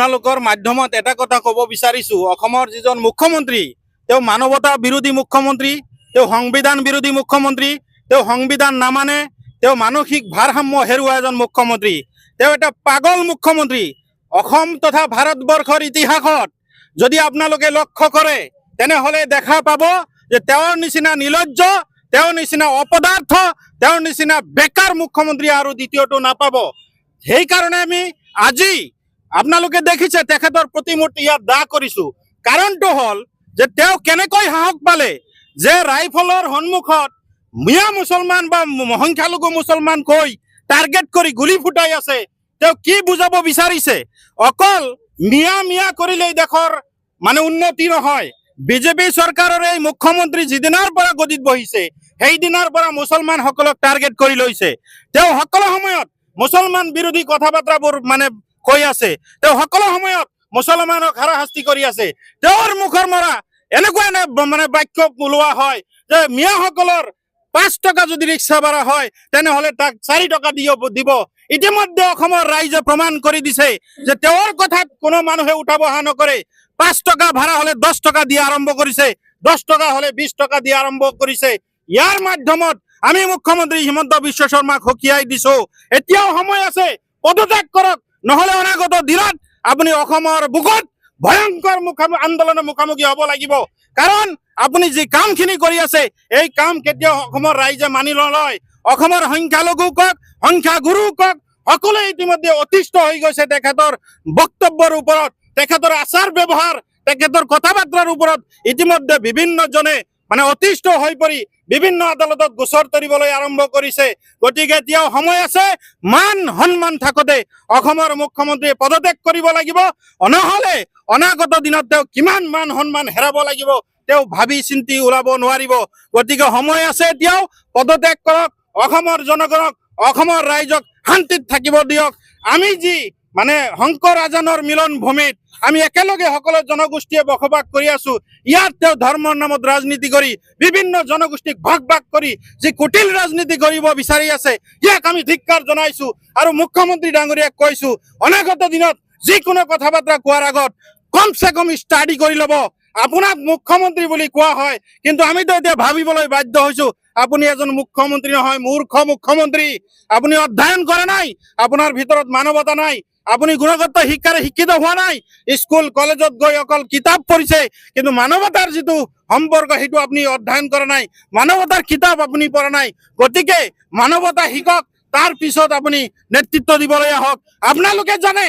আপোনালোকৰ মাধ্যমত এটা কথা ক'ব বিচাৰিছোঁ, অসমৰ যিজন মুখ্যমন্ত্ৰী তেওঁ মানৱতা বিৰোধী মুখ্যমন্ত্ৰী, তেওঁ সংবিধান বিৰোধী মুখ্যমন্ত্ৰী, তেওঁ সংবিধান নামানে, তেওঁ মানসিক ভাৰসাম্য হেৰুওৱা এজন মুখ্যমন্ত্ৰী, তেওঁ এটা পাগল মুখ্যমন্ত্ৰী। অসম তথা ভাৰতবৰ্ষৰ ইতিহাসত যদি আপোনালোকে লক্ষ্য কৰে তেনেহ'লে দেখা পাব যে তেওঁৰ নিচিনা নিৰ্লজ্জ, তেওঁৰ নিচিনা অপদাৰ্থ, তেওঁৰ নিচিনা বেকাৰ মুখ্যমন্ত্ৰী আৰু দ্বিতীয়টো নাপাব। সেইকাৰণে আমি আজি আপোনালোকে দেখিছে তেখেতৰ প্ৰতিমূৰ্তি ইয়াত দাহ কৰিছোঁ। কাৰণটো হ'ল যে তেওঁ কেনেকৈ সাহস পালে যে ৰাইফলৰ সন্মুখত মিয়া মুছলমান বা সংখ্যালঘু মুছলমান কৈ টাৰ্গেট কৰি গুলি ফুটাই আছে। তেওঁ কি বুজাব বিচাৰিছে? অকল মিয়া মিয়া কৰিলেই দেশৰ মানে উন্নতি নহয়। বিজেপি চৰকাৰৰ এই মুখ্যমন্ত্ৰী যিদিনাৰ পৰা গদিত বহিছে সেইদিনাৰ পৰা মুছলমানসকলক টাৰ্গেট কৰি লৈছে। তেওঁ সকলো সময়ত মুছলমান বিৰোধী কথা বাৰ্তাবোৰ মানে কৈ আছে, তেওঁ সকলো সময়ত মুছলমানক হাৰাশাস্তি কৰি আছে। তেওঁৰ মুখৰ মৰা এনেকুৱা মানে বাক্য ওলোৱা হয় যে মিয়াসকলৰ 5 টকা যদি ৰিক্সা ভাড়া হয় তেনেহ'লে তাক 4 টকা দিব। ইতিমধ্যে অসমৰ ৰাইজে প্ৰমাণ কৰি দিছে যে তেওঁৰ কথাত কোনো মানুহে উঠা বহা নকৰে। 5 টকা ভাড়া হ'লে 10 টকা দিয়া আৰম্ভ কৰিছে, 10 টকা হ'লে 20 টকা দিয়া আৰম্ভ কৰিছে। ইয়াৰ মাধ্যমত আমি মুখ্যমন্ত্ৰী হিমন্ত বিশ্ব শৰ্মাক সকীয়াই দিছো, এতিয়াও সময় আছে, পদত্যাগ কৰক, নহ'লে অনাগত দিনত আপুনি অসমৰ বুকুত ভয়ংকৰ আন্দোলনৰ মুখামুখি হ'ব লাগিব। কাৰণ আপুনি যি কামখিনি কৰি আছে এই কাম কেতিয়াও অসমৰ ৰাইজে মানি নলয়। অসমৰ সংখ্যালঘু কওক, সংখ্যাগুৰু কওক, সকলোৱে ইতিমধ্যে অতিষ্ঠ হৈ গৈছে তেখেতৰ বক্তব্যৰ ওপৰত, তেখেতৰ আচাৰ ব্যৱহাৰ, তেখেতৰ কথা বাৰ্তাৰ ওপৰত ইতিমধ্যে বিভিন্নজনে মানে অতিষ্ঠ হৈ পৰি বিভিন্ন আদালতত গোচৰ তৰিবলৈ আৰম্ভ কৰিছে। গতিকে এতিয়াও সময় আছে, মান সন্মান থাকোঁতে অসমৰ মুখ্যমন্ত্ৰীয়ে পদত্যাগ কৰিব লাগিব, নহ'লে অনাগত দিনত তেওঁ কিমান মান সন্মান হেৰাব লাগিব তেওঁ ভাবি চিন্তি ওলাব নোৱাৰিব। গতিকে সময় আছে, এতিয়াও পদত্যাগ কৰক, অসমৰ জনগণক, অসমৰ ৰাইজক শান্তিত থাকিব দিয়ক। আমি যি মানে শংকৰ আজানৰ মিলন ভূমিত আমি একেলগে সকলো জনগোষ্ঠীয়ে বসবাস কৰি আছো, ইয়াত তেওঁ ধৰ্মৰ নামত ৰাজনীতি কৰি বিভিন্ন জনগোষ্ঠীক ভাগ ভাগ কৰি যি কুটিল ৰাজনীতি কৰিব বিচাৰি আছে ইয়াক আমি ধিক্কাৰ জনাইছো। আৰু মুখ্যমন্ত্ৰী ডাঙৰীয়াক কৈছো, অনাগত দিনত যিকোনো কথা বাৰ্তা কোৱাৰ আগত কমচে কম ষ্টাডি কৰি ল'ব। আপোনাক মুখ্যমন্ত্ৰী বুলি কোৱা হয়, কিন্তু আমিতো এতিয়া ভাবিবলৈ বাধ্য হৈছো আপুনি এজন মুখ্যমন্ত্ৰী নহয়, মূৰ্খ মুখ্যমন্ত্ৰী। আপুনি অধ্যয়ন কৰা নাই, আপোনাৰ ভিতৰত মানৱতা নাই, আপুনি গুণগত শিক্ষাৰে শিক্ষিত হোৱা নাই, স্কুল কলেজত গৈ অকল কিতাপ পঢ়িছে, কিন্তু মানৱতাৰ যিটো সম্পৰ্ক সেইটো আপুনি অধ্যয়ন কৰা নাই, মানৱতাৰ কিতাপ আপুনি পঢ়া নাই। গতিকে মানৱতা শিকক, তাৰ পিছত আপুনি নেতৃত্ব দিবলৈ আহক। আপোনালোকে জানে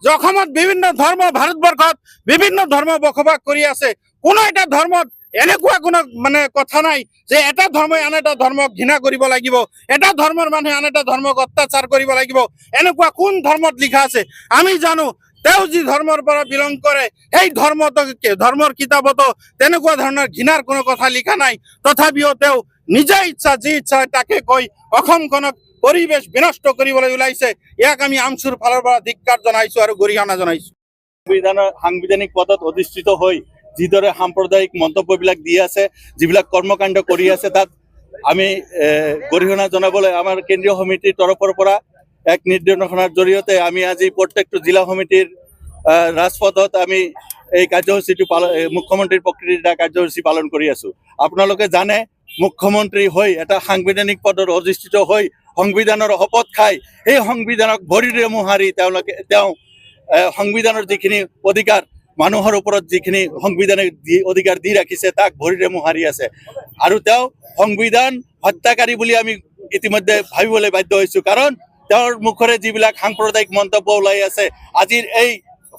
যে অসমত বিভিন্ন ধৰ্ম, ভাৰতবৰ্ষত বিভিন্ন ধৰ্ম বসবাস কৰি আছে। কোনো এটা ধৰ্মত এনেকুৱা কোনো মানে কথা নাই যে এটা ধৰ্মই আন এটা ধৰ্মক ঘৃণা কৰিব লাগিব, এটা ধৰ্মৰ মানুহে আন এটা ধৰ্মক অত্যাচাৰ কৰিব লাগিব, এনেকুৱা কোন ধৰ্মত লিখা আছে? আমি জানো তেওঁ যি ধৰ্মৰ পৰা বিলং কৰে সেই ধৰ্মৰ কিতাপতো তেনেকুৱা ধৰণৰ ঘৃণাৰ কোনো কথা লিখা নাই। তথাপিও তেওঁ নিজে ইচ্ছা যি ইচ্ছা তাকে কৈ অসমখনক পৰিৱেশ বিনষ্ট কৰিবলৈ ওলাইছে। ইয়াক আমি আমচুৰ ফালৰ পৰা ধিক্কাৰ জনাইছো আৰু গৰিহণা জনাইছো। সাংবিধানিক পদত অধিষ্ঠিত হৈ যিদৰে সাম্প্ৰদায়িক মন্তব্যবিলাক দি আছে, যিবিলাক কৰ্মকাণ্ড কৰি আছে, তাত আমি গৰিহণা জনাবলৈ আমাৰ কেন্দ্ৰীয় সমিতিৰ তৰফৰ পৰা এক নিৰ্দেশনাৰ জৰিয়তে আমি আজি প্ৰত্যেকটো জিলা সমিতিৰ ৰাজপথত আমি এই কাৰ্যসূচীটো মুখ্যমন্ত্ৰীৰ প্ৰকৃতিৰ কাৰ্যসূচী পালন কৰি আছো। আপোনালোকে জানে মুখ্যমন্ত্ৰী হৈ এটা সাংবিধানিক পদত অধিষ্ঠিত হৈ সংবিধানৰ শপত খাই সেই সংবিধানক ভৰিৰে মোহাৰি তেওঁ সংবিধানৰ যিখিনি অধিকাৰ, মানুহৰ ওপৰত যিখিনি সংবিধানে অধিকাৰ দি ৰাখিছে তাক ভৰিৰে মোহাৰি আছে। আৰু তেওঁ সংবিধান হত্যাকাৰী বুলি আমি ইতিমধ্যে ভাবিবলৈ বাধ্য হৈছো, কাৰণ তেওঁৰ মুখৰে যিবিলাক সাম্প্ৰদায়িক মন্তব্য ওলাই আছে, আজিৰ এই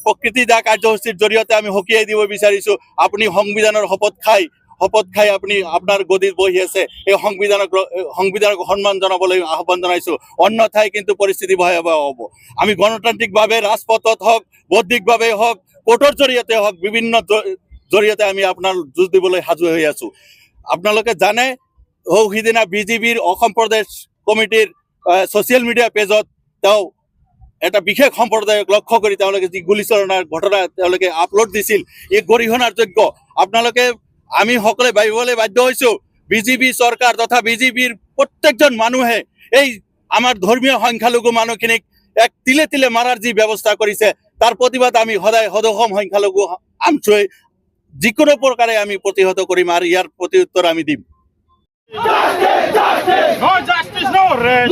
প্ৰকৃতি দা কাৰ্যসূচীৰ জৰিয়তে আমি সকীয়াই দিব বিচাৰিছো, আপুনি সংবিধানৰ শপত খাই আপুনি আপোনাৰ গদিত বহি আছে, এই সংবিধানক সন্মান জনাবলৈ আহ্বান জনাইছো। অন্যথাই কিন্তু পৰিস্থিতি ভয়াৱহ হ'ব। আমি গণতান্ত্ৰিকভাৱে ৰাজপথত হওক, বৌদ্ধিকভাৱে হওক, কোৰ্টৰ জৰিয়তে হওক, বিভিন্ন জৰিয়তে আমি আপোনাৰ যুঁজ দিবলৈ সাজু হৈ আছো। আপোনালোকে জানে সিদিনা বিজেপিৰ অসম প্ৰদেশ কমিটিৰ ছ'চিয়েল মিডিয়া পেজত তেওঁ এটা বিশেষ সম্প্ৰদায়ক লক্ষ্য কৰি তেওঁলোকে যি গুলীচালনাৰ ঘটনা তেওঁলোকে আপলোড দিছিল, এই গৰিহণাৰ যোগ্য। আপোনালোকে আমি সকলোৱে ভাবিবলৈ বাধ্য হৈছো, বিজেপি চৰকাৰ তথা বিজেপিৰ প্ৰত্যেকজন মানুহে এই আমাৰ ধৰ্মীয় সংখ্যালঘু মানুহখিনিক এক তিলে তিলে মাৰাৰ যি ব্যৱস্থা কৰিছে তাৰ প্ৰতিবাদ আমি সদায় সদসম সংখ্যালঘু আমছুৱে যিকোনো প্ৰকাৰে আমি প্ৰতিহত কৰিম আৰু ইয়াৰ প্ৰত্যুত্তৰ আমি দিম। No justice, no rest.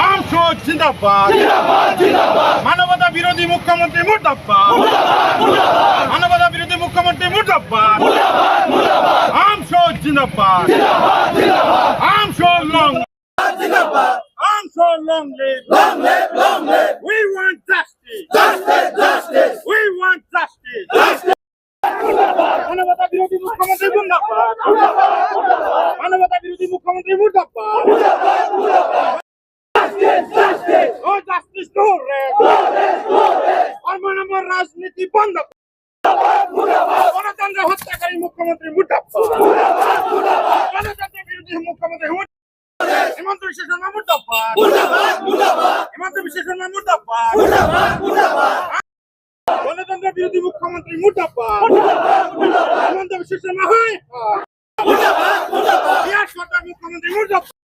আমছো জিন্দাবাদ। মানবতা বিরোধী মুখ্যমন্ত্রী মুর্দাবাদ। মানবতা বিরোধী মুখ্যমন্ত্রী মুর্দাবাদ। আমছো জিন্দাবাদ। আমছো লং। আমছো লং live. We want justice. We want justice. মানবতা বিরোধী মুখ্যমন্ত্রী মুর্দাবাদ। মানবতা বিরোধী মুখ্যমন্ত্রী মুর্দাবাদ। ও জাস্টিস নো রেস্ট। অমনমর রাজনীতি বন্ধ। গণতন্ত্র হত্যাকারী মুখ্যমন্ত্রী মুর্দাবাদ। গণতন্ত্র বিরোধী মুখ্যমন্ত্রী হিমন্ত বিশ্ব শর্মা মুর্দাবাদ। হিমন্ত বিশ্ব শর্মা মুর্দাবাদ। গণতন্ত্র বিরোধী মুখ্যমন্ত্রী মুর্দাবাদ। হিমন্ত বিশ্ব শর্মা হয়। বিহার সরকার মুখ্যমন্ত্রী মুর্দাবাদ।